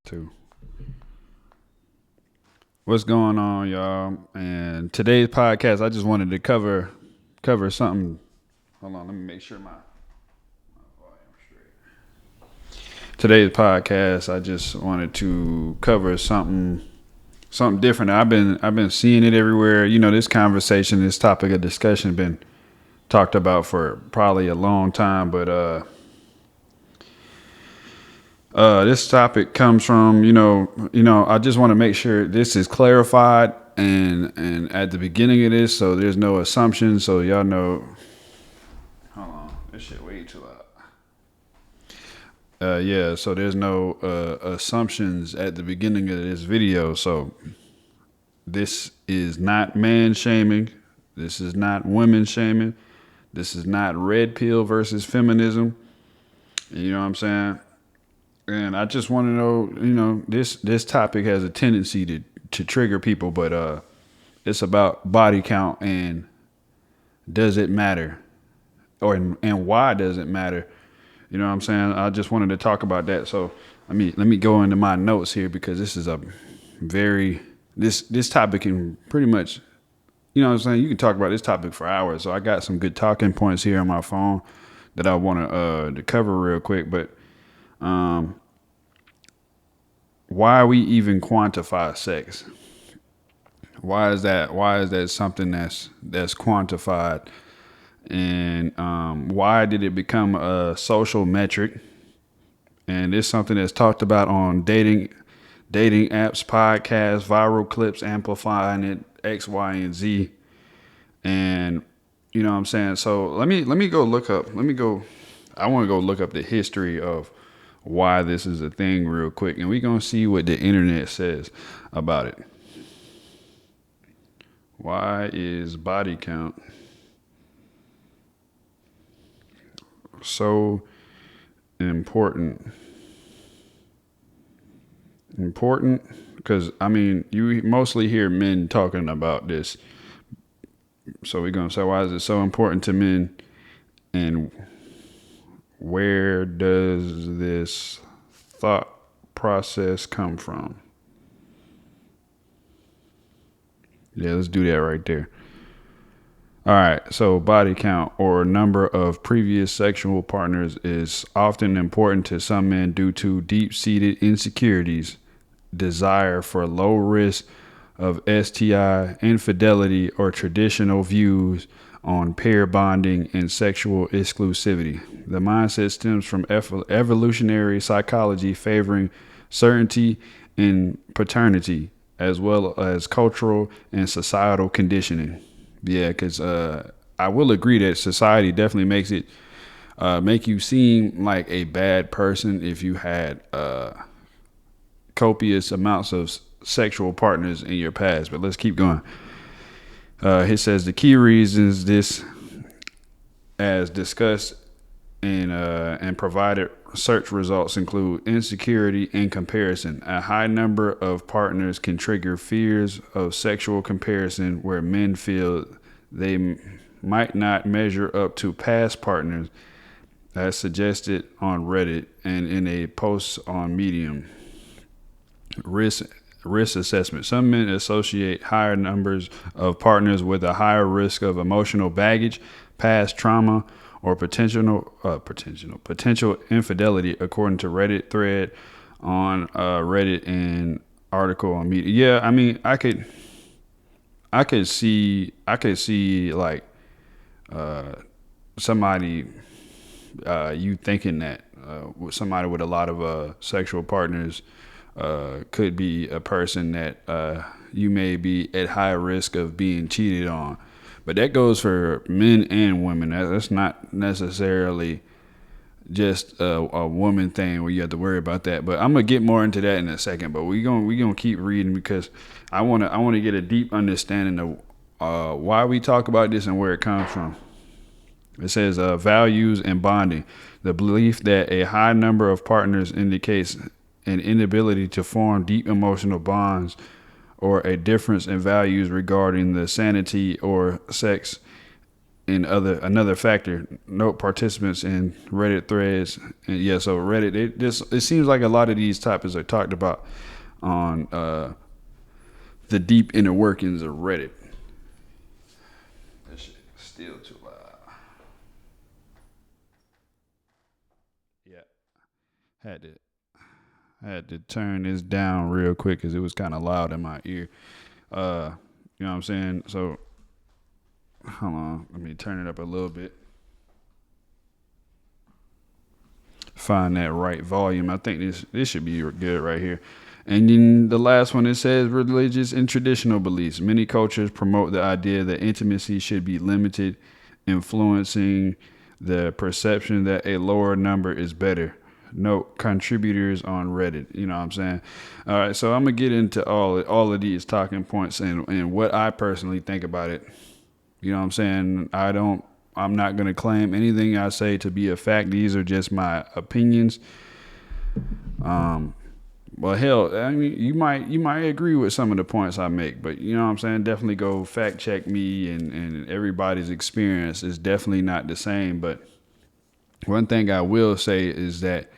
Two. What's going on, y'all? And today's podcast, I just wanted to cover something. Hold on, let me make sure my volume straight. Today's podcast, I just wanted to cover something different. I've been seeing it everywhere. You know, this conversation, this topic of discussion, been talked about for probably a long time, but this topic comes from, I just want to make sure this is clarified and at the beginning of this, so there's no assumptions, so y'all know. Hold on, this shit way too loud. Yeah, so there's no assumptions at the beginning of this video. So this is not man shaming. This is not women shaming. This is not red pill versus feminism. You know what I'm saying? And I just want to know, this topic has a tendency to trigger people, but it's about body count and does it matter, and why does it matter? You know what I'm saying? I just wanted to talk about that. So let me go into my notes here, because this is a very this topic can pretty much, you know what I'm saying, you can talk about this topic for hours. So I got some good talking points here on my phone that I want to cover real quick, but why we even quantify sex? Why is that something that's quantified? And why did it become a social metric? And it's something that's talked about on dating apps, podcasts, viral clips, amplifying it, X, Y, and Z. And you know what I'm saying? So let me go look up. I want to go look up the history of why this is a thing real quick, and we're gonna see what the internet says about it. Why is body count so important? Because you mostly hear men talking about this, so we're gonna say, why is it so important to men, and where does this thought process come from? Yeah, let's do that right there. All right, so body count, or number of previous sexual partners, is often important to some men due to deep-seated insecurities, desire for low risk of STI, infidelity, or traditional views on pair bonding and sexual exclusivity. The mindset stems from evolutionary psychology favoring certainty in paternity, as well as cultural and societal conditioning. Yeah, because I will agree that society definitely makes it make you seem like a bad person if you had copious amounts of sexual partners in your past. But let's keep going. It says the key reasons this, as discussed and provided search results, include insecurity and comparison. A high number of partners can trigger fears of sexual comparison, where men feel they might not measure up to past partners, as suggested on Reddit and in a post on Medium. Risk assessment. Some men associate higher numbers of partners with a higher risk of emotional baggage, past trauma, or potential infidelity, according to Reddit thread on Reddit and article on Media. Yeah, I could see like somebody you thinking that somebody with a lot of sexual partners could be a person that you may be at high risk of being cheated on. But that goes for men and women. That's not necessarily just a woman thing where you have to worry about that. But I'm gonna get more into that in a second. But we gonna keep reading, because I wanna get a deep understanding of why we talk about this and where it comes from. It says values and bonding. The belief that a high number of partners indicates an inability to form deep emotional bonds, or a difference in values regarding the sanity or sex in another factor, note participants in Reddit threads. And yeah, so Reddit, it seems like a lot of these topics are talked about on the deep inner workings of Reddit. That shit is still too loud. Yeah, had to had to turn this down real quick because it was kind of loud in my ear. You know what I'm saying? So hold on, let me turn it up a little bit. Find that right volume. I think this should be good right here. And then the last one, it says religious and traditional beliefs. Many cultures promote the idea that intimacy should be limited, influencing the perception that a lower number is better. Note contributors on Reddit. You know what I'm saying? All right, so I'm gonna get into all of these talking points and what I personally think about it. You know what I'm saying? I'm not gonna claim anything I say to be a fact. These are just my opinions. Well, hell, I mean, you might agree with some of the points I make, but you know what I'm saying? Definitely go fact check me, and everybody's experience is definitely not the same. But one thing I will say is that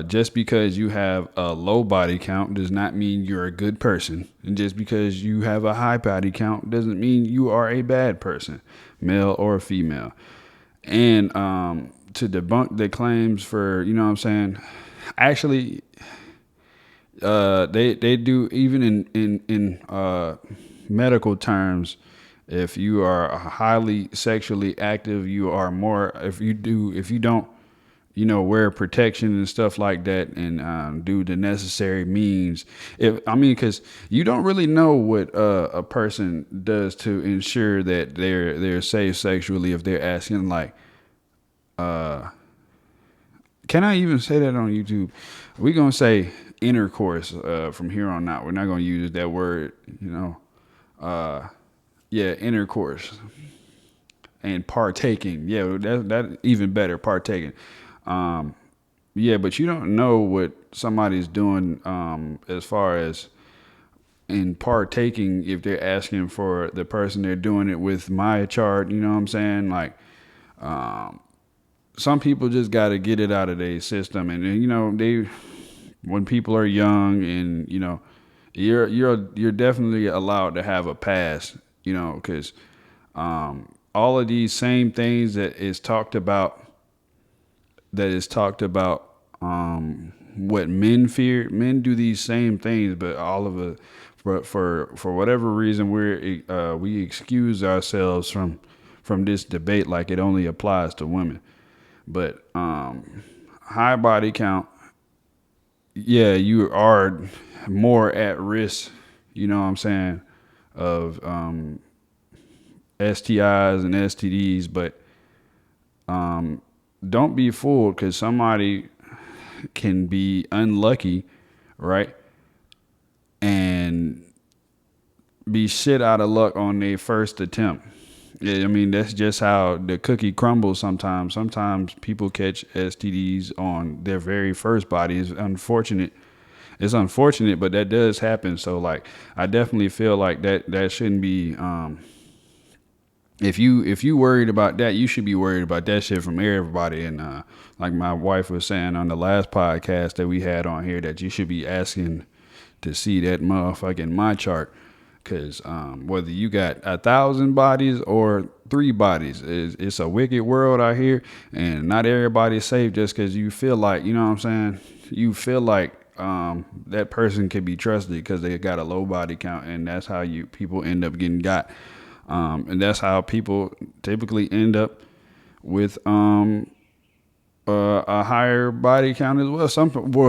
just because you have a low body count does not mean you're a good person. And just because you have a high body count doesn't mean you are a bad person, male or female. And to debunk the claims for, you know what I'm saying, actually, they do, even in medical terms, if you are highly sexually active, you are more, if you don't, you know, wear protection and stuff like that, and do the necessary means. Because you don't really know what a person does to ensure that they're safe sexually. If they're asking like, can I even say that on YouTube? We're gonna say intercourse from here on out. We're not gonna use that word, you know. Yeah, intercourse and partaking. Yeah, that even better, partaking. Yeah, but you don't know what somebody's doing as far as in partaking if they're asking for the person they're doing it with my chart. You know what I'm saying? Like, some people just got to get it out of their system, and you know when people are young, and you know you're definitely allowed to have a pass. You know, because all of these same things that is talked about what men fear. Men do these same things, but all of it, for whatever reason, we excuse ourselves from this debate like it only applies to women. But high body count, yeah, you are more at risk. You know what I'm saying, of STIs and STDs, but don't be fooled, because somebody can be unlucky, right, and be shit out of luck on their first attempt. Yeah, I mean, that's just how the cookie crumbles sometimes. Sometimes people catch STDs on their very first body. It's unfortunate. It's unfortunate, but that does happen. So, like, I definitely feel like that shouldn't be. If you worried about that, you should be worried about that shit from everybody. And like my wife was saying on the last podcast that we had on here, that you should be asking to see that motherfucking my chart. Because whether you got 1,000 bodies or 3 bodies, it's a wicked world out here, and not everybody's safe just because you feel like, you know what I'm saying, you feel like that person can be trusted because they got a low body count, and that's how people end up getting got. And that's how people typically end up with a higher body count as well.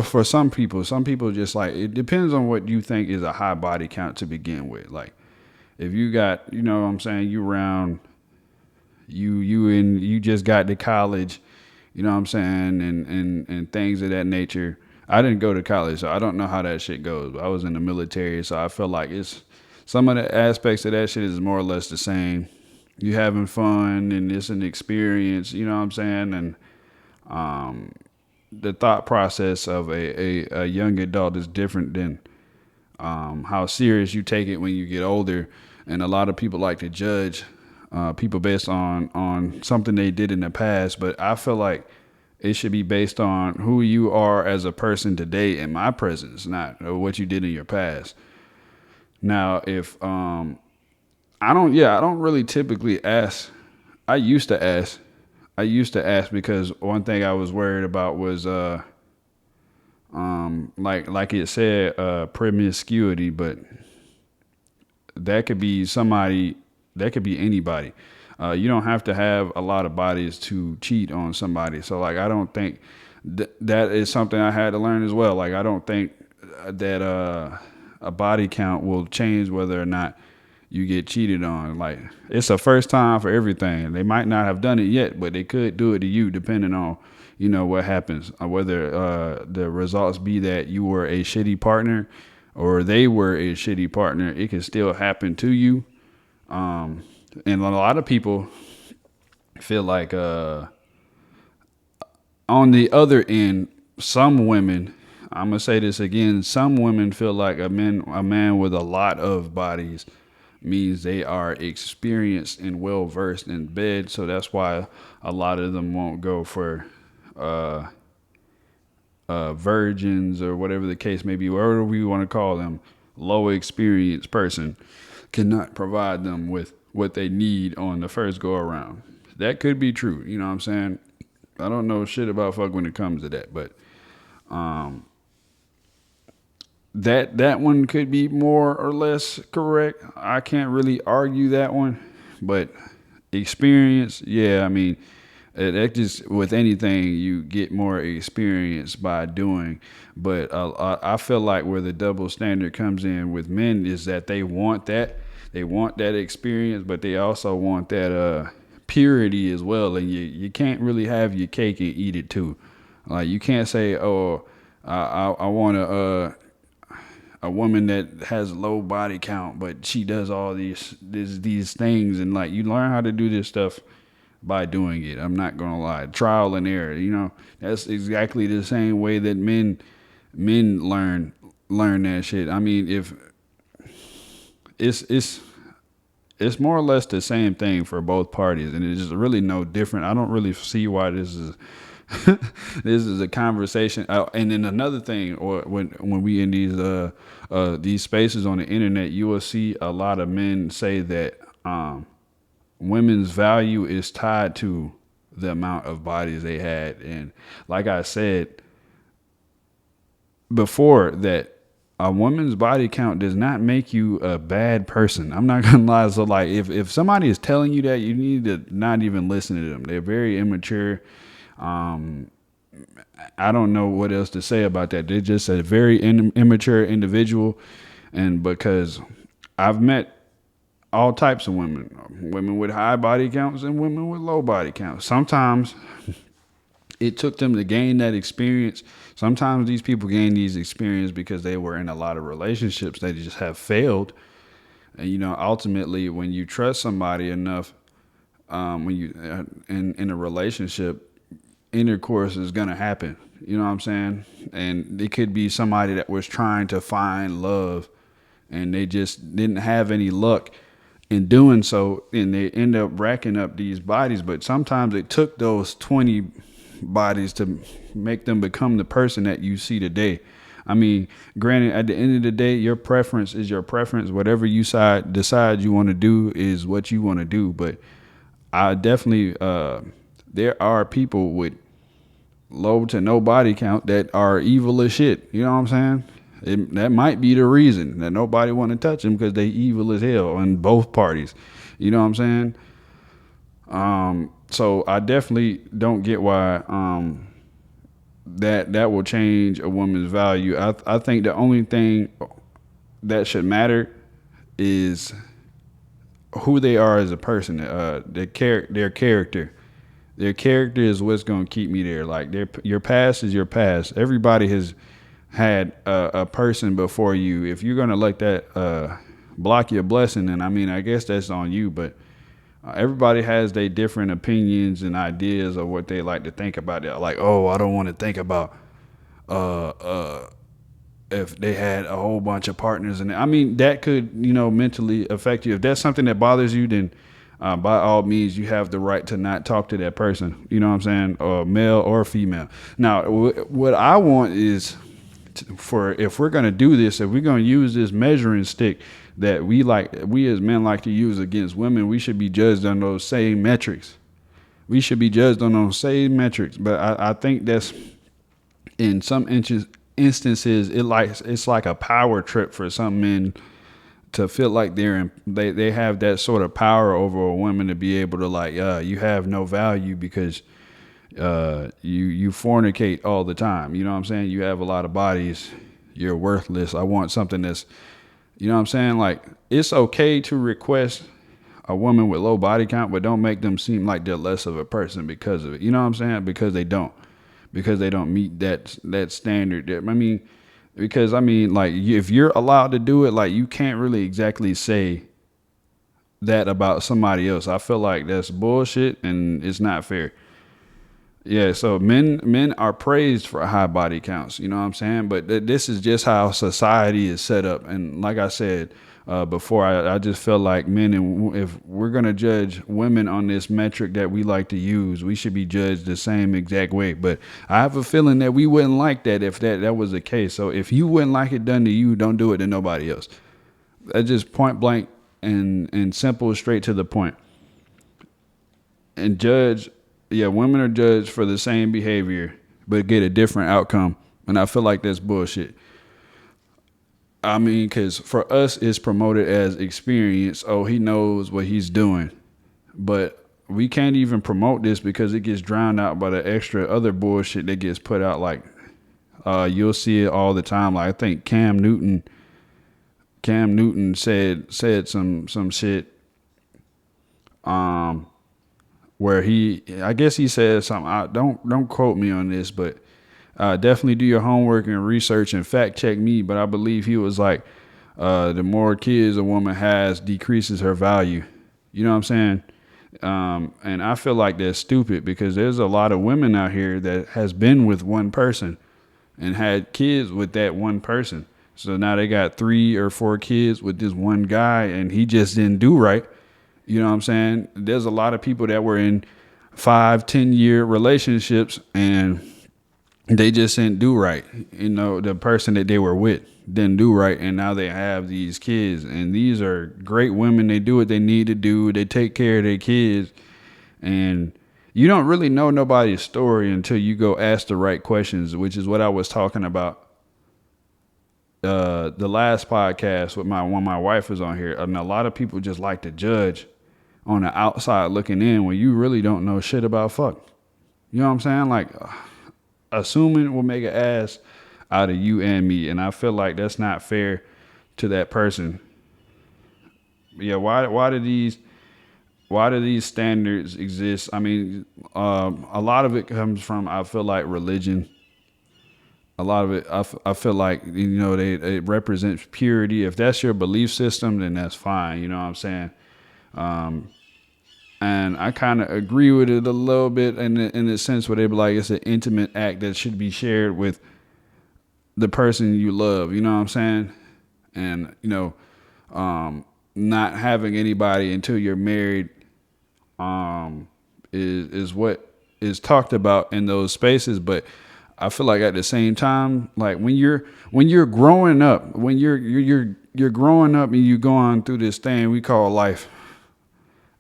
For some people just, like, it depends on what you think is a high body count to begin with. Like, if you got, you know what I'm saying, you just got to college, you know what I'm saying, and things of that nature. I didn't go to college, so I don't know how that shit goes. I was in the military, so I feel like some of the aspects of that shit is more or less the same. You having fun, and it's an experience, you know what I'm saying? And the thought process of a young adult is different than how serious you take it when you get older. And a lot of people like to judge people based on something they did in the past. But I feel like it should be based on who you are as a person today in my presence, not what you did in your past. Now, if I don't really typically ask. I used to ask. I used to ask because one thing I was worried about was like it said, promiscuity, but that could be somebody, that could be anybody. You don't have to have a lot of bodies to cheat on somebody. So like, I don't think that is something I had to learn as well. Like, I don't think that a body count will change whether or not you get cheated on. Like, it's a first time for everything. They might not have done it yet, but they could do it to you depending on, what happens. Whether the results be that you were a shitty partner or they were a shitty partner, it can still happen to you. And a lot of people feel like on the other end, some women, I'm gonna say this again, some women feel like a man with a lot of bodies means they are experienced and well versed in bed. So that's why a lot of them won't go for virgins or whatever the case may be, whatever we want to call them. Low experience person cannot provide them with what they need on the first go around. That could be true. You know what I'm saying? I don't know shit about fuck when it comes to that, but that one could be more or less correct. I can't really argue that one, but experience, yeah, I mean, that just with anything you get more experience by doing. But I feel like where the double standard comes in with men is that they want that experience, but they also want that purity as well. And you can't really have your cake and eat it too. Like, you can't say, oh, I want a woman that has low body count, but she does all these things, and like, you learn how to do this stuff by doing it. I'm not gonna lie, trial and error. That's exactly the same way that men learn that shit. I mean, if it's more or less the same thing for both parties, and it's just really no different. I don't really see why this is this is a conversation. And then another thing, or when we in these spaces on the internet, you will see a lot of men say that women's value is tied to the amount of bodies they had. And like I said before, that a woman's body count does not make you a bad person. I'm not gonna lie. So like, if somebody is telling you that, you need to not even listen to them. They're very immature. I don't know what else to say about that. They're just a very immature individual. And because I've met all types of women with high body counts and women with low body counts. Sometimes it took them to gain that experience. Sometimes these people gain these experience because they were in a lot of relationships that just have failed. And, ultimately, when you trust somebody enough, when you in a relationship, intercourse is going to happen. You know what I'm saying? And it could be somebody that was trying to find love and they just didn't have any luck in doing so, and they end up racking up these bodies. But sometimes it took those 20 bodies to make them become the person that you see today. I mean, granted, at the end of the day, your preference is your preference. Whatever you decide you want to do is what you want to do. But I definitely, there are people with low to no body count that are evil as shit. You know what I'm saying? That might be the reason that nobody want to touch them, because they evil as hell on both parties. You know what I'm saying? So I definitely don't get why that will change a woman's value. I think the only thing that should matter is who they are as a person. Their character. Their character is what's going to keep me there. Like, your past is your past. Everybody has had a person before you. If you're going to let that block your blessing, then I mean, I guess that's on you. But everybody has their different opinions and ideas of what they like to think about. They're like, oh, I don't want to think about if they had a whole bunch of partners. And I mean, that could, mentally affect you. If that's something that bothers you, then by all means, you have the right to not talk to that person. You know what I'm saying? Or male or female. Now, what I want is for if we're going to do this, if we're going to use this measuring stick that we as men like to use against women, we should be judged on those same metrics. We should be judged on those same metrics. But I think that's in some instances, it's like a power trip for some men to feel like they have that sort of power over a woman to be able to like, you have no value because you fornicate all the time. You know what I'm saying? You have a lot of bodies. You're worthless. I want something that's, you know what I'm saying? Like, it's okay to request a woman with low body count, but don't make them seem like they're less of a person because of it. You know what I'm saying? Because they don't meet that standard. Because like, if you're allowed to do it, like, you can't really exactly say that about somebody else. I feel like that's bullshit and it's not fair. Yeah, so men are praised for high body counts, you know what I'm saying? But this is just how society is set up. And like I said before, I just feel like men, and if we're going to judge women on this metric that we like to use, we should be judged the same exact way. But I have a feeling that we wouldn't like that if that was the case. So if you wouldn't like it done to you, don't do it to nobody else. That's just point blank and simple, straight to the point. And judge. Yeah, women are judged for the same behavior, but get a different outcome. And I feel like that's bullshit. I mean, because for us, it's promoted as experience. Oh, he knows what he's doing. But we can't even promote this because it gets drowned out by the extra other bullshit that gets put out. Like, you'll see it all the time. Like, I think Cam Newton said some shit. Where I guess he said something. Don't quote me on this, but definitely do your homework and research and fact check me. But I believe he was like, the more kids a woman has decreases her value. You know what I'm saying? And I feel like that's stupid because there's a lot of women out here that has been with one person and had kids with that one person. So now they got 3 or 4 kids with this one guy and he just didn't do right. You know what I'm saying? There's a lot of people that were in 5-10 year relationships and they just didn't do right. You know, the person that they were with didn't do right. And now they have these kids and these are great women. They do what they need to do. They take care of their kids. And you don't really know nobody's story until you go ask the right questions, which is what I was talking about the last podcast with when my wife was on here. And a lot of people just like to judge on the outside looking in when you really don't know shit about fuck. You know what I'm saying? Like, assuming will make an ass out of you and me. And I feel like that's not fair to that person. Yeah, why do these standards exist? I mean, a lot of it comes from, I feel like, religion. A lot of it, I feel like, you know, it represents purity. If that's your belief system, then that's fine. You know what I'm saying? And I kind of agree with it a little bit in the sense where they be like, it's an intimate act that should be shared with the person you love. You know what I'm saying? And, you know, not having anybody until you're married, is what is talked about in those spaces. But I feel like at the same time, like when you're growing up, when you're growing up and you're going through this thing we call life,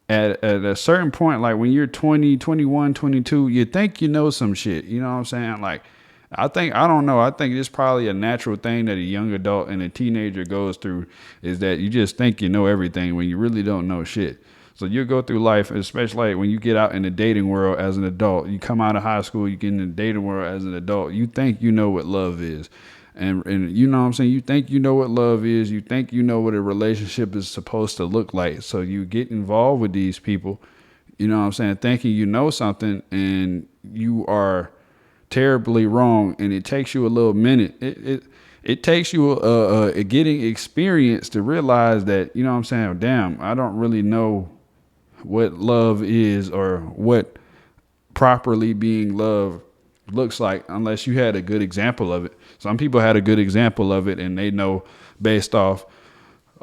at a certain point, like when you're 20, 21, 22, you think you know some shit. You know what I'm saying? Like, I think it's probably a natural thing that a young adult and a teenager goes through, is that you just think you know everything when you really don't know shit. So you go through life, especially when you get out in the dating world as an adult. You come out of high school, you get in the dating world as an adult. You think you know what love is. And you know what I'm saying? You think you know what love is. You think you know what a relationship is supposed to look like. So you get involved with these people, you know what I'm saying, thinking you know something, and you are terribly wrong. And it takes you a little minute. It takes you a getting experience to realize that, you know what I'm saying, damn, I don't really know what love is or what properly being loved looks like unless you had a good example of it. Some people had a good example of it and they know based off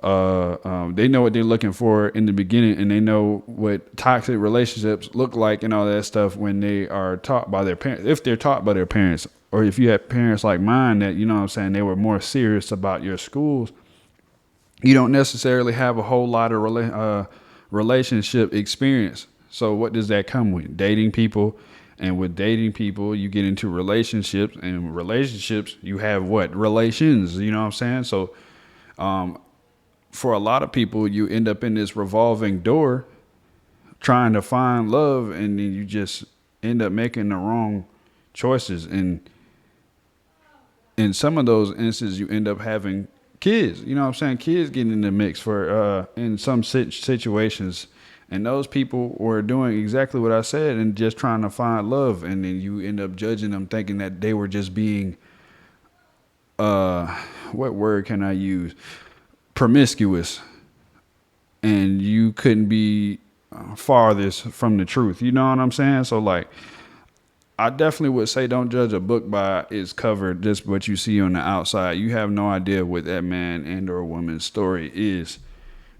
They know what they're looking for in the beginning, and they know what toxic relationships look like and all that stuff when they are taught by their parents. If they're taught by their parents, or if you have parents like mine that, you know what I'm saying, they were more serious about your schools, you don't necessarily have a whole lot of relationship experience. So what does that come with? Dating people. And with dating people, you get into relationships, and relationships, you have what? Relations, you know what I'm saying? So for a lot of people, you end up in this revolving door trying to find love, and then you just end up making the wrong choices. And in some of those instances, you end up having kids. You know what I'm saying? Kids get in the mix for in some situations. And those people were doing exactly what I said and just trying to find love. And then you end up judging them, thinking that they were just being, what word can I use? Promiscuous. And you couldn't be farthest from the truth. You know what I'm saying? So, like, I definitely would say don't judge a book by its cover, just what you see on the outside. You have no idea what that man and or woman's story is.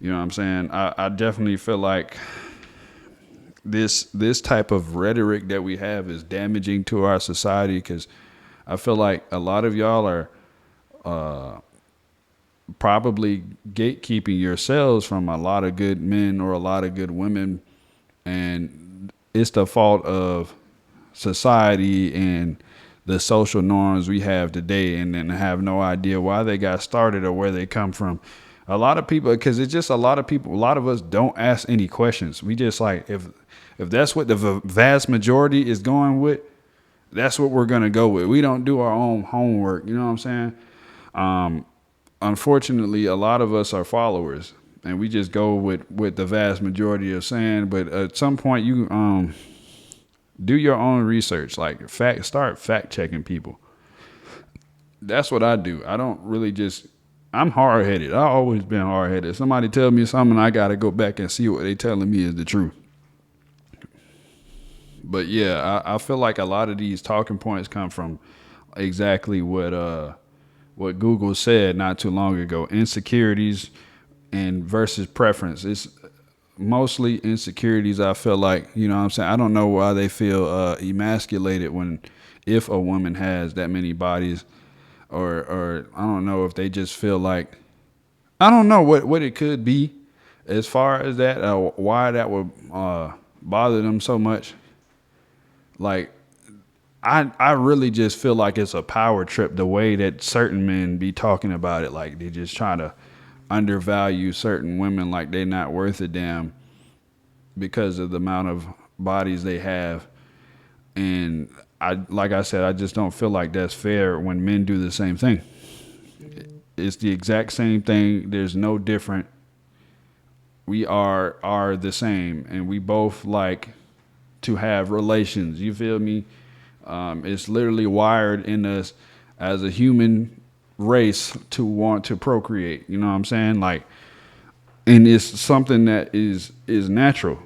You know what I'm saying? I definitely feel like this type of rhetoric that we have is damaging to our society, because I feel like a lot of y'all are probably gatekeeping yourselves from a lot of good men or a lot of good women, and it's the fault of society and the social norms we have today, and then have no idea why they got started or where they come from. A lot of people, because it's just a lot of people, a lot of us don't ask any questions. We just like, if that's what the vast majority is going with, that's what we're going to go with. We don't do our own homework. You know what I'm saying? Unfortunately, a lot of us are followers, and we just go with the vast majority of saying. But at some point, you do your own research. Like, start fact checking people. That's what I do. I don't really just. I'm hard headed. I've always been hard headed. Somebody tell me something, I got to go back and see what they telling me is the truth. But yeah, I feel like a lot of these talking points come from exactly what Google said not too long ago: insecurities and versus preference. It's mostly insecurities. I feel like, you know what I'm saying? I don't know why they feel emasculated if a woman has that many bodies, or I don't know if they just feel like, I don't know what it could be as far as that, why that would bother them so much. Like, I really just feel like it's a power trip, the way that certain men be talking about it. Like, they just try to undervalue certain women, like they're not worth a damn because of the amount of bodies they have. And like I said, I just don't feel like that's fair when men do the same thing. It's the exact same thing. There's no different. We are the same, and we both like to have relations. You feel me? It's literally wired in us as a human race to want to procreate. You know what I'm saying? Like, and it's something that is natural.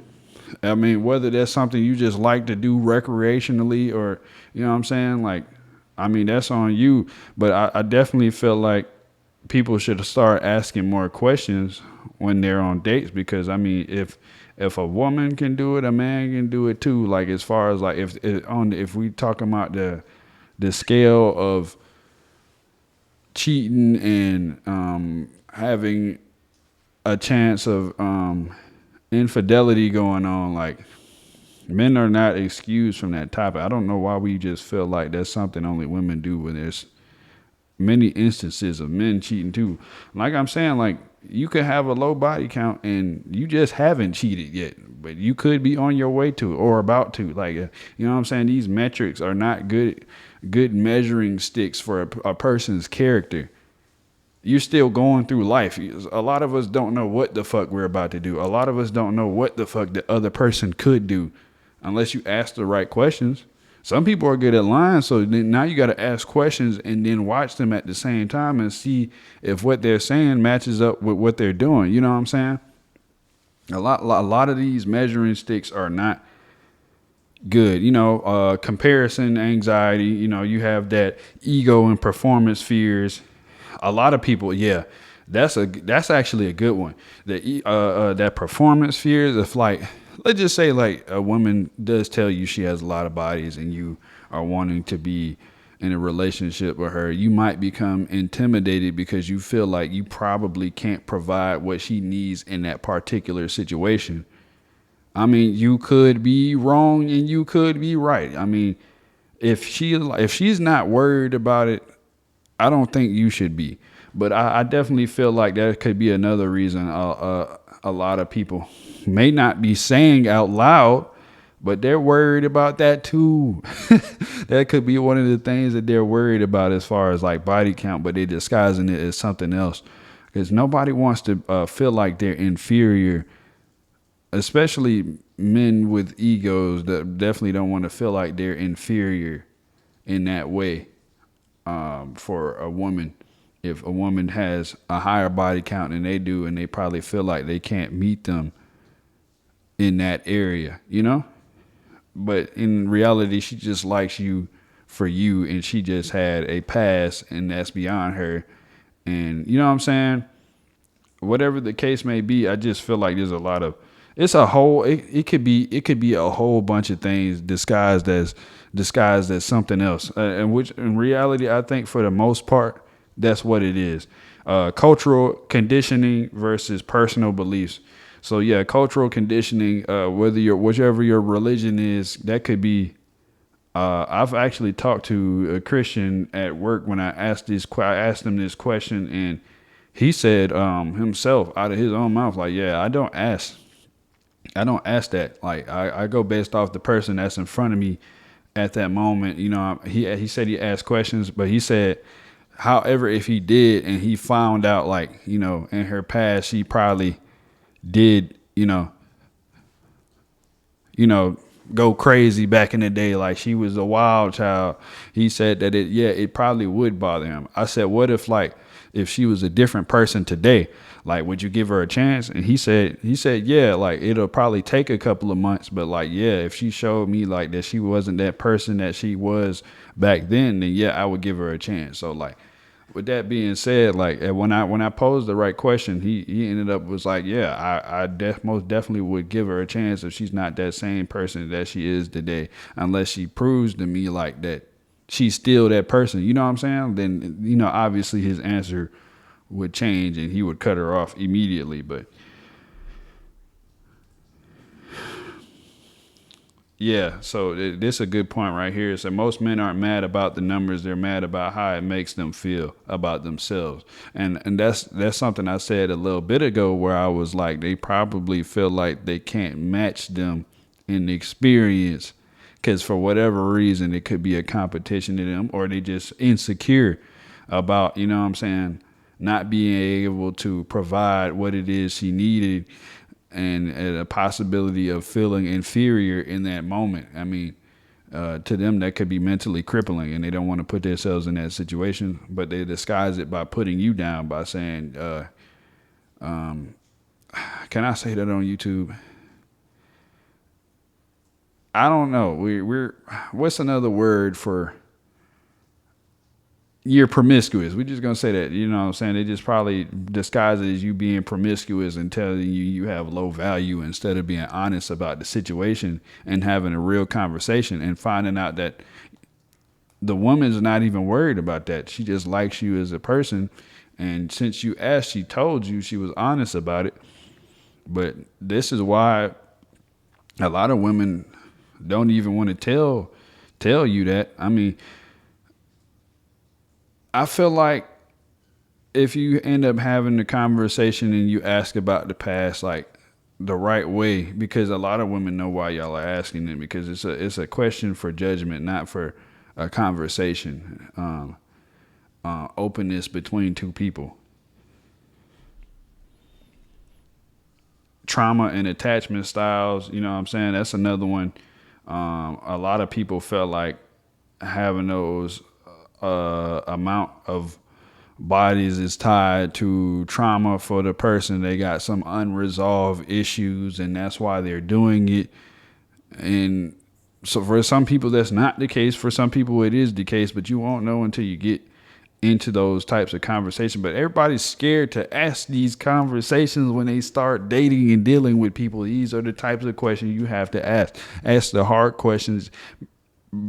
I mean, whether that's something you just like to do recreationally, or, you know what I'm saying? Like, I mean, that's on you. But I definitely feel like people should start asking more questions when they're on dates, because, I mean, if a woman can do it, a man can do it too. Like, as far as like, if we talking about the scale of cheating and having a chance of infidelity going on, like, men are not excused from that topic. I don't know why we just feel like that's something only women do, when there's many instances of men cheating too. Like I'm saying, like, you could have a low body count and you just haven't cheated yet, but you could be on your way to or about to. Like, you know what I'm saying? These metrics are not good measuring sticks for a person's character. You're still going through life. A lot of us don't know what the fuck we're about to do. A lot of us don't know what the fuck the other person could do unless you ask the right questions. Some people are good at lying, so then now you got to ask questions and then watch them at the same time and see if what they're saying matches up with what they're doing. You know what I'm saying? A lot of these measuring sticks are not good. You know, comparison anxiety. You know, you have that ego and performance fears. A lot of people, yeah, That's actually a good one. That performance fears, if like, let's just say like a woman does tell you she has a lot of bodies and you are wanting to be in a relationship with her, you might become intimidated because you feel like you probably can't provide what she needs in that particular situation. I mean, you could be wrong and you could be right. I mean, if she's not worried about it, I don't think you should be. But I definitely feel like that could be another reason a lot of people may not be saying out loud, but they're worried about that too. That could be one of the things that they're worried about as far as like body count, but they're disguising it as something else. Because nobody wants to feel like they're inferior, especially men with egos that definitely don't want to feel like they're inferior in that way. For a woman, if a woman has a higher body count than they do, and they probably feel like they can't meet them in that area, you know? But in reality, she just likes you for you, and she just had a past, and that's beyond her. And you know what I'm saying? Whatever the case may be, I just feel like there's a lot of it could be a whole bunch of things disguised as something else, and which in reality I think for the most part that's what it is. Cultural conditioning versus personal beliefs. So yeah, cultural conditioning, whichever your religion is, that could be. I've actually talked to a Christian at work when I asked him this question, and he said himself out of his own mouth, like, yeah, I don't ask that. Like I go based off the person that's in front of me at that moment. You know, he said he asked questions, but he said, however, if he did and he found out, like, you know, in her past, she probably did, go crazy back in the day, like she was a wild child. He said that it probably would bother him. I said, what if she was a different person today? Like, would you give her a chance? And he said, yeah, like it'll probably take a couple of months, but like, yeah, if she showed me like that she wasn't that person that she was back then yeah, I would give her a chance. So like, with that being said, like when I posed the right question, he ended up was like, yeah, I most definitely would give her a chance if she's not that same person that she is today, unless she proves to me like that she's still that person. You know what I'm saying? Then, obviously his answer would change and he would cut her off immediately. But yeah, so this is a good point right here. So most men aren't mad about the numbers; they're mad about how it makes them feel about themselves. And that's something I said a little bit ago, where I was like, they probably feel like they can't match them in the experience, because for whatever reason, it could be a competition to them, or they just insecure about, you know what I'm saying, not being able to provide what it is she needed, and a possibility of feeling inferior in that moment. I mean, to them, that could be mentally crippling, and they don't want to put themselves in that situation, but they disguise it by putting you down by saying, can I say that on YouTube? I don't know. We're what's another word for you're promiscuous? We're just gonna say that, you know what I'm saying? They just probably disguise it as you being promiscuous and telling you have low value, instead of being honest about the situation and having a real conversation and finding out that the woman's not even worried about that. She just likes you as a person. And since you asked, she told you, she was honest about it. But this is why a lot of women don't even want to tell you that. I mean, I feel like if you end up having the conversation and you ask about the past, like the right way, because a lot of women know why y'all are asking it, because it's a question for judgment, not for a conversation, openness between two people. Trauma and attachment styles, you know what I'm saying? That's another one. A lot of people felt like having those amount of bodies is tied to trauma for the person. They got some unresolved issues, and that's why they're doing it. And so for some people, that's not the case. For some people, it is the case, but you won't know until you get into those types of conversations, but everybody's scared to ask these conversations when they start dating and dealing with people. These are the types of questions you have to ask. Ask the hard questions,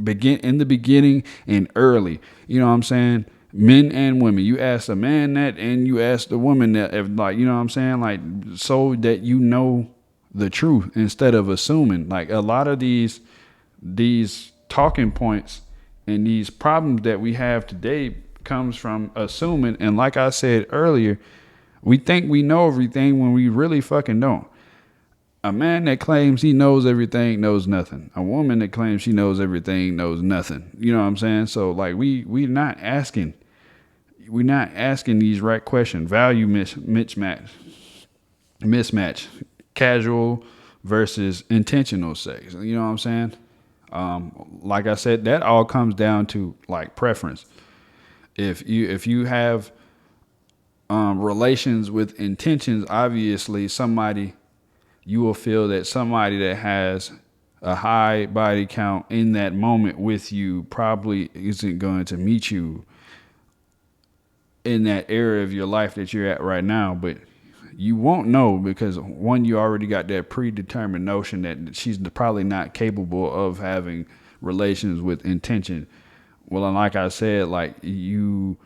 begin in the beginning and early. You know what I'm saying? Men and women. You ask a man that, and you ask the woman that. If, like, you know what I'm saying? Like, so that you know the truth instead of assuming. Like, a lot of these talking points and these problems that we have today comes from assuming. And like I said earlier, we think we know everything when we really fucking don't. A man that claims he knows everything knows nothing. A woman that claims she knows everything knows nothing. You know what I'm saying? So like we're not asking these right questions. Value mismatch, casual versus intentional sex. You know what I'm saying? Like I said, that all comes down to like preference. If you have relations with intentions, obviously you will feel that somebody that has a high body count in that moment with you probably isn't going to meet you in that area of your life that you're at right now. But you won't know because, one, you already got that predetermined notion that she's probably not capable of having relations with intention. Well, and like I said, like you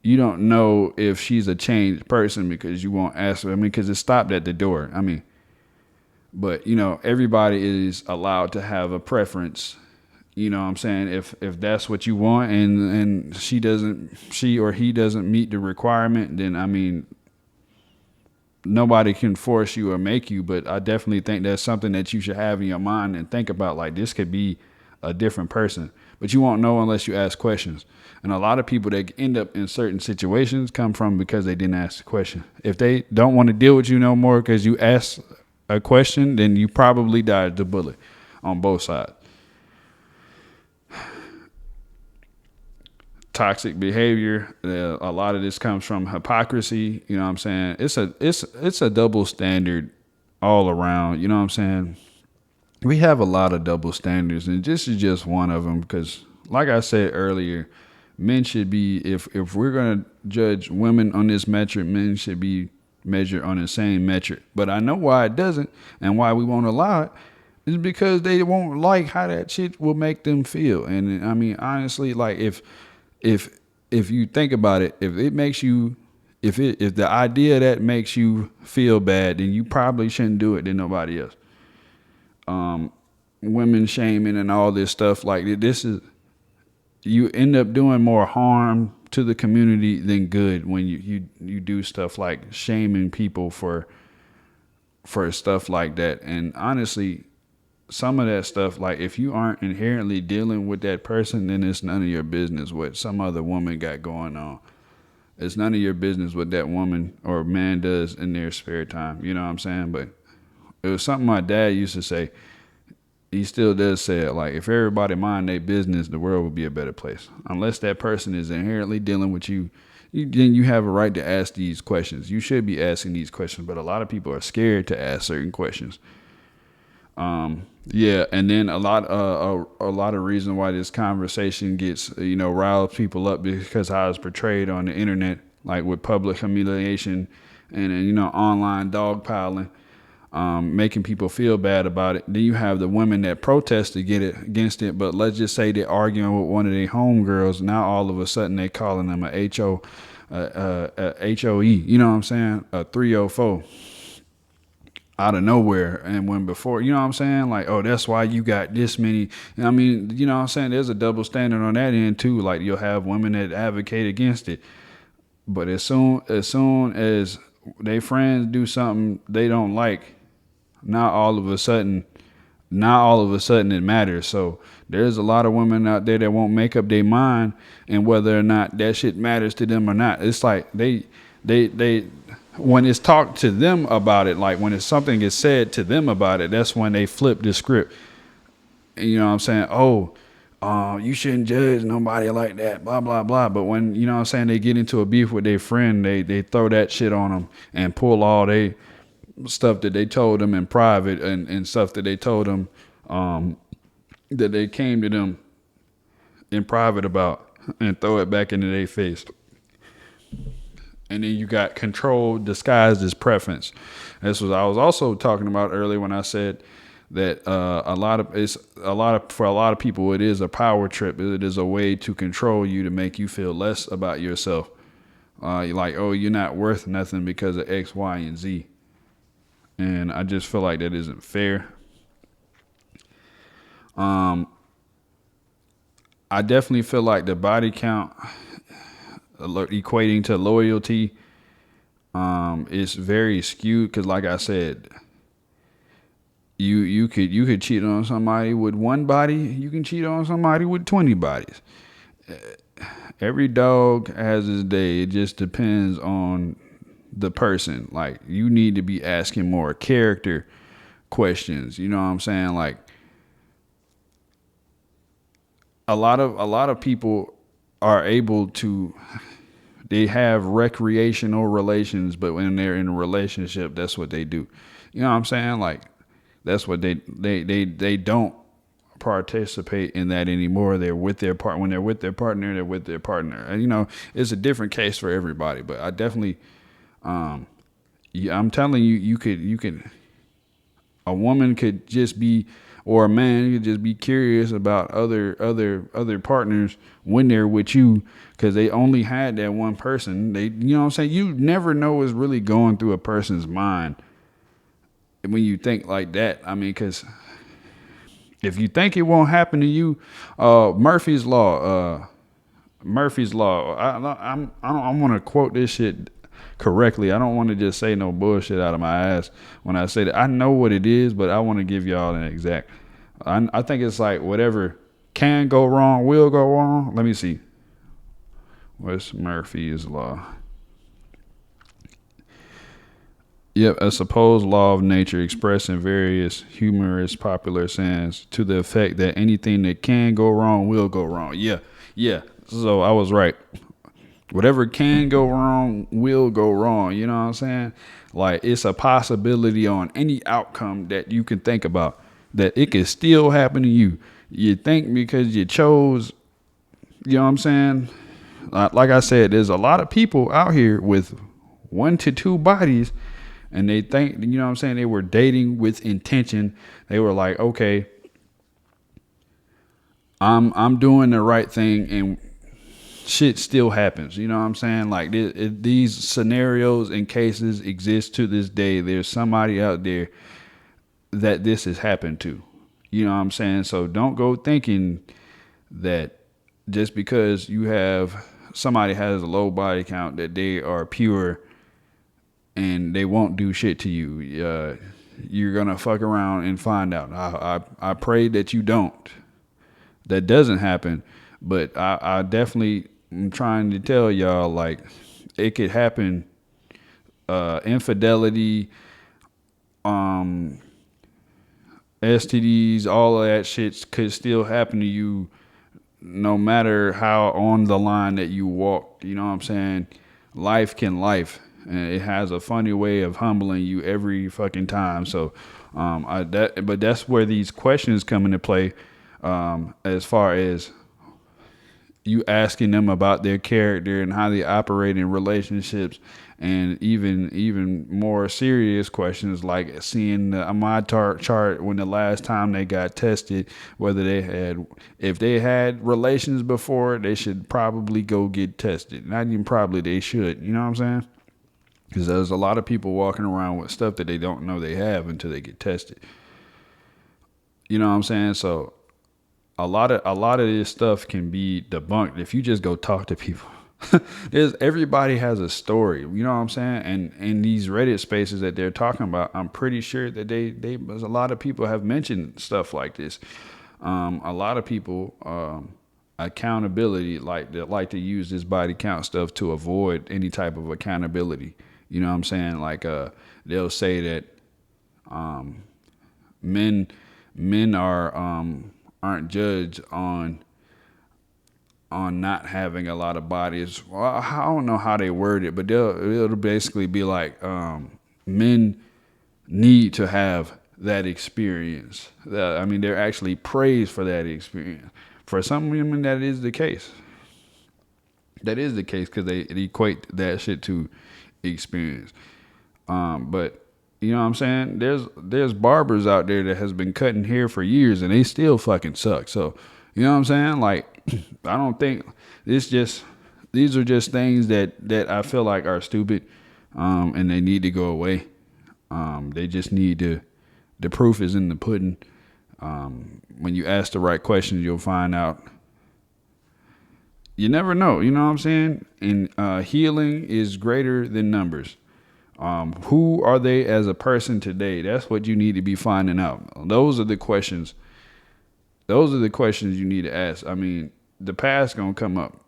don't know if she's a changed person because you won't ask her. I mean, because it stopped at the door. I mean, but, you know, everybody is allowed to have a preference. You know what I'm saying? If that's what you want and she or he doesn't meet the requirement, then, I mean, nobody can force you or make you. But I definitely think that's something that you should have in your mind and think about. Like, this could be a different person. But you won't know unless you ask questions. And a lot of people that end up in certain situations come from because they didn't ask the question. If they don't want to deal with you no more because you asked a question, then you probably dodged the bullet on both sides. Toxic behavior. A lot of this comes from hypocrisy. You know what I'm saying? It's a double standard all around. You know what I'm saying? We have a lot of double standards, and this is just one of them. Because, like I said earlier, men should be, if we're gonna judge women on this metric, men should be measured on the same metric. But I know why it doesn't, and why we won't allow it is because they won't like how that shit will make them feel. And I mean, honestly, like if you think about it, if it makes you, if the idea that makes you feel bad, then you probably shouldn't do it to nobody else. Women shaming and all this stuff, like this is, you end up doing more harm to the community than good when you do stuff like shaming people for stuff like that. And honestly, some of that stuff, like if you aren't inherently dealing with that person, then it's none of your business what some other woman got going on. It's none of your business what that woman or man does in their spare time. You know what I'm saying? But it was something my dad used to say. He still does say it. Like, if everybody mind their business, the world would be a better place. Unless that person is inherently dealing with you, then you have a right to ask these questions. You should be asking these questions, but a lot of people are scared to ask certain questions. Yeah, and then a lot of reason why this conversation gets, riles people up because how it's portrayed on the internet, like with public humiliation and online dogpiling. Making people feel bad about it. Then you have the women that protest against it, but let's just say they're arguing with one of their homegirls. Now all of a sudden they calling them a HOE. You know what I'm saying? A 304 out of nowhere. And when before, you know what I'm saying? Like, oh, that's why you got this many. I mean, you know what I'm saying? There's a double standard on that end too. Like, you'll have women that advocate against it, but as soon as their friends do something they don't like, Now all of a sudden it matters. So there's a lot of women out there that won't make up their mind and whether or not that shit matters to them or not. It's like they when it's talked to them about it, like when it's something is said to them about it, that's when they flip the script. You know what I'm saying? You shouldn't judge nobody like that, blah, blah, blah. But when, you know what I'm saying, they get into a beef with their friend, they throw that shit on them and pull all they stuff that they told them in private and stuff that they told them that they came to them in private about, and throw it back into their face. And then you got control disguised as preference. This was I was also talking about earlier when I said that for a lot of people it is a power trip. It is a way to control you to make you feel less about yourself. You're like, oh, you're not worth nothing because of X, Y, and Z. And I just feel like that isn't fair. I definitely feel like the body count equating to loyalty is very skewed because, like I said, you could cheat on somebody with one body. You can cheat on somebody with 20 bodies. Every dog has his day. It just depends on the person. Like, you need to be asking more character questions. You know what I'm saying? Like, a lot of people are able to, they have recreational relations, but when they're in a relationship, that's what they do. You know what I'm saying? Like, that's what they don't participate in that anymore. They're with their part. When they're with their partner, they're with their partner. And, you know, it's a different case for everybody, but I definitely, yeah, I'm telling you, you could, a woman could just be, or a man could just be curious about other partners when they're with you because they only had that one person. They, you know what I'm saying? You never know what's really going through a person's mind when you think like that. I mean, because if you think it won't happen to you, Murphy's Law. I want to quote this shit correctly. I don't want to just say no bullshit out of my ass when I say that. I know what it is, but I want to give y'all an exact. I think it's like whatever can go wrong will go wrong. Let me see. What's Murphy's Law? Yep, a supposed law of nature expressed in various humorous popular sayings to the effect that anything that can go wrong will go wrong. Yeah. So I was right. Whatever can go wrong will go wrong. You know what I'm saying? Like, it's a possibility on any outcome that you can think about that it could still happen to you. You think because you chose, you know what I'm saying? Like I said, there's a lot of people out here with 1 to 2 bodies, and they think, you know what I'm saying, they were dating with intention. They were like, okay, I'm doing the right thing, and shit still happens. You know what I'm saying? Like, these scenarios and cases exist to this day. There's somebody out there that this has happened to. You know what I'm saying? So don't go thinking that just because you have somebody has a low body count that they are pure and they won't do shit to you. You're gonna fuck around and find out. I pray that you don't. That doesn't happen. But I definitely am trying to tell y'all, like, it could happen. Infidelity, STDs, all of that shit could still happen to you no matter how on the line that you walk. You know what I'm saying? Life can life. And it has a funny way of humbling you every fucking time. So, but that's where these questions come into play, as far as you asking them about their character and how they operate in relationships, and even more serious questions like seeing the Ahmad chart when the last time they got tested, whether if they had relations before, they should probably go get tested. Not even probably, they should. You know what I'm saying? Because there's a lot of people walking around with stuff that they don't know they have until they get tested. You know what I'm saying? So a lot of this stuff can be debunked if you just go talk to people. Everybody has a story, you know what I'm saying? And in these Reddit spaces that they're talking about, I'm pretty sure that there's a lot of people have mentioned stuff like this. A lot of people, accountability, like to use this body count stuff to avoid any type of accountability. You know what I'm saying? Like, they'll say that men aren't judged on not having a lot of bodies. Well, I don't know how they word it, but it'll basically be like, men need to have that experience. I mean, they're actually praised for that experience. For some women, that is the case. That is the case because they equate that shit to experience. But you know what I'm saying? There's barbers out there that has been cutting hair for years and they still fucking suck. So you know what I'm saying? Like I don't think these are just things that I feel like are stupid, and they need to go away. They just need to. The proof is in the pudding. When you ask the right questions, you'll find out. You never know, you know what I'm saying? And healing is greater than numbers. Who are they as a person today? That's what you need to be finding out. Those are the questions. Those are the questions you need to ask. I mean, the past gonna come up.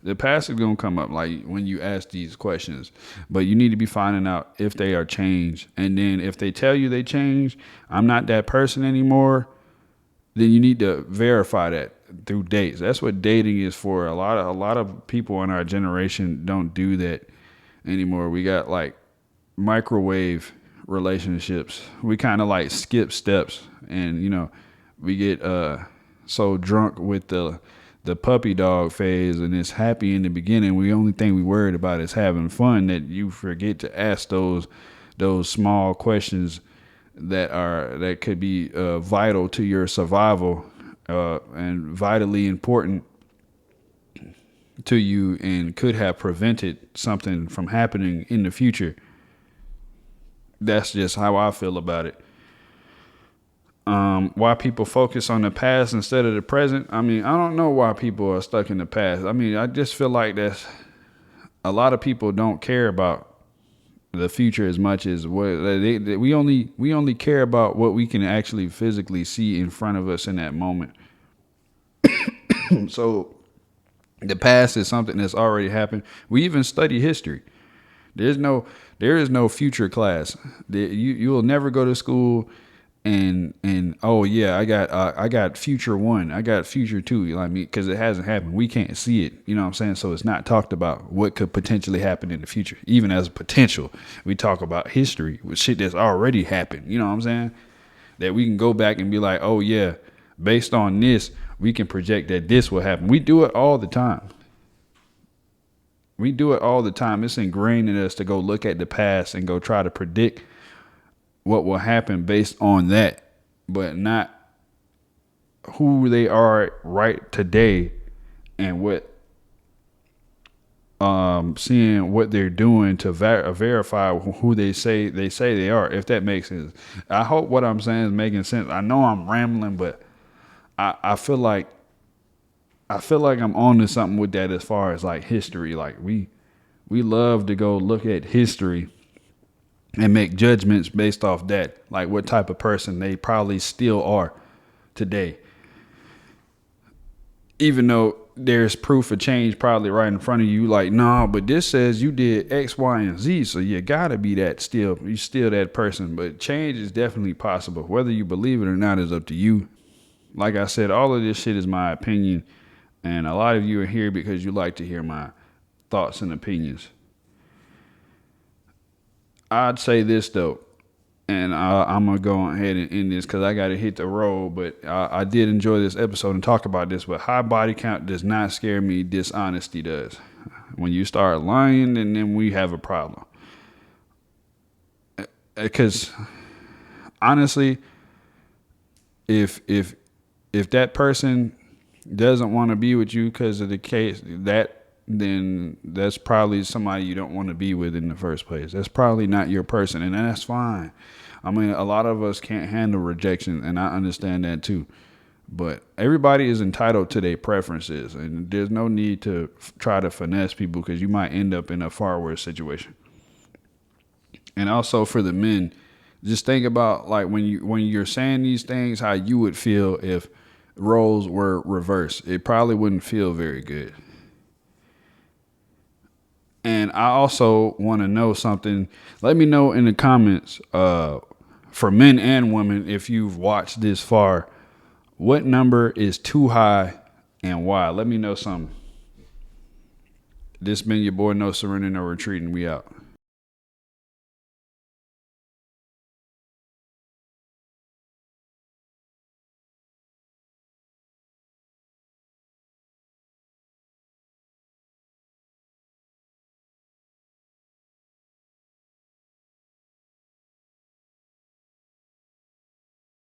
The past is gonna come up like when you ask these questions. But you need to be finding out if they are changed. And then if they tell you they changed, I'm not that person anymore, then you need to verify that through dates. That's what dating is for. A lot of people in our generation don't do that anymore. We got like microwave relationships. We kind of like skip steps, and you know, we get so drunk with the puppy dog phase, and it's happy in the beginning. The only thing we worried about is having fun, that you forget to ask those small questions that could be vital to your survival, and vitally important to you, and could have prevented something from happening in the future. That's just how I feel about it. Why people focus on the past instead of the present. I mean, I don't know why people are stuck in the past. I mean, I just feel like that's a lot of people don't care about the future as much as what we only care about what we can actually physically see in front of us in that moment. So the past is something that's already happened. We even study history. There is no future class. You will never go to school and oh yeah, I got future one, I got future two. You know what I mean? Because it hasn't happened. We can't see it. You know what I'm saying? So it's not talked about what could potentially happen in the future, even as a potential. We talk about history with shit that's already happened. You know what I'm saying? That we can go back and be like, oh yeah, based on this, we can project that this will happen. We do it all the time. We do it all the time. It's ingrained in us to go look at the past and go try to predict what will happen based on that, but not who they are right today, and what seeing what they're doing to verify who they say they are, if that makes sense. I hope what I'm saying is making sense. I know I'm rambling, but I feel like I'm on to something with that as far as like history. Like we love to go look at history and make judgments based off that, like what type of person they probably still are today, even though there's proof of change probably right in front of you. Like, no, but this says you did X, Y, and Z, so you gotta be that still. You still that person. But change is definitely possible. Whether you believe it or not is up to you. Like I said, all of this shit is my opinion, and a lot of you are here because you like to hear my thoughts and opinions. I'd say this though, and I'm gonna go ahead and end this because I gotta hit the road. But I did enjoy this episode and talk about this. But high body count does not scare me. Dishonesty does. When you start lying, then we have a problem. Because honestly, if that person doesn't want to be with you because of the case then that's probably somebody you don't want to be with in the first place. That's probably not your person, and that's fine. I mean, a lot of us can't handle rejection, and I understand that too. But everybody is entitled to their preferences, and there's no need to try to finesse people because you might end up in a far worse situation. And also for the men, just think about like when you're saying these things, how you would feel if roles were reversed. It probably wouldn't feel very good. And I also want to know something. Let me know in the comments, for men and women, if you've watched this far, what number is too high and why? Let me know something. This been your boy, No Surrender, No Retreating. We out.